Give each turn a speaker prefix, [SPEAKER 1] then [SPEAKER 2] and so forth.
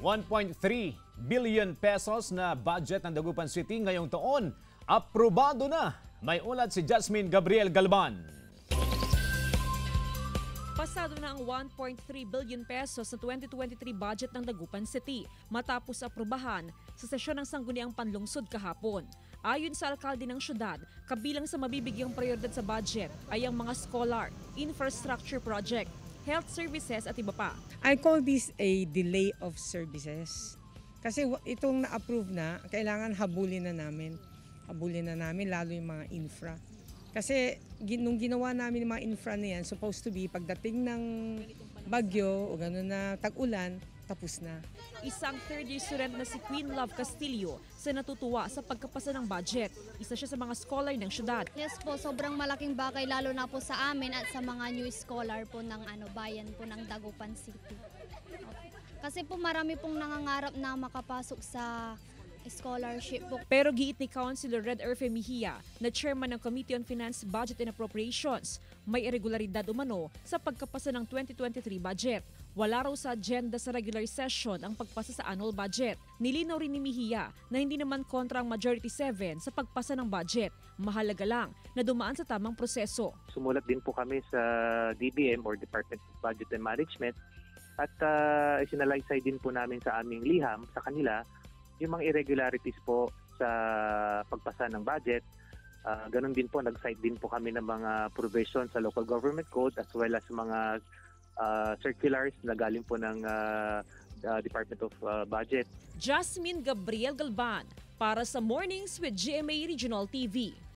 [SPEAKER 1] 1.3 billion pesos na budget ng Dagupan City ngayong taon. Aprobado na. May ulat si Jasmine Gabriel Galban.
[SPEAKER 2] Pasado na ang 1.3 billion pesos sa 2023 budget ng Dagupan City matapos aprubahan sa sesyon ng Sangguniang Panlungsod kahapon. Ayon sa alkalde ng syudad, kabilang sa mabibigyang prioridad sa budget ay ang mga scholar, infrastructure project, health services at iba pa.
[SPEAKER 3] I call this a delay of services. Kasi itong na-approve na, kailangan habulin na namin. Habulin na namin lalo yung mga infra. Kasi nung ginawa namin yung mga infra na yan, supposed to be pagdating ng bagyo o gano'n na tag-ulan, tapos na.
[SPEAKER 2] Isang third-year student na si Queen Love Castillo sa natutuwa sa pagkapasa ng budget. Isa siya sa mga scholar ng syudad.
[SPEAKER 4] Yes po, sobrang malaking bagay lalo na po sa amin at sa mga new scholar po ng bayan po ng Dagupan City. Kasi po marami pong nangangarap na makapasok sa scholarship po.
[SPEAKER 2] Pero giit ni Councilor Red Erfe Mejia na chairman ng Committee on Finance, Budget and Appropriations, may irregularidad umano sa pagkapasa ng 2023 budget. Wala raw sa agenda sa regular session ang pagpasa sa annual budget. Nilinaw rin ni Mejia na hindi naman kontra ang Majority 7 sa pagpasa ng budget. Mahalaga lang na dumaan sa tamang proseso.
[SPEAKER 5] Sumulat din po kami sa DBM or Department of Budget and Management at isinalaysay din po namin sa aming liham sa kanila yung mga irregularities po sa pagpasa ng budget. Ganon din po, nag-cite din po kami ng mga provisions sa local government code as well as mga circulars na galing po ng Department of Budget.
[SPEAKER 2] Jasmine Gabriel Galban para sa Mornings with GMA Regional TV.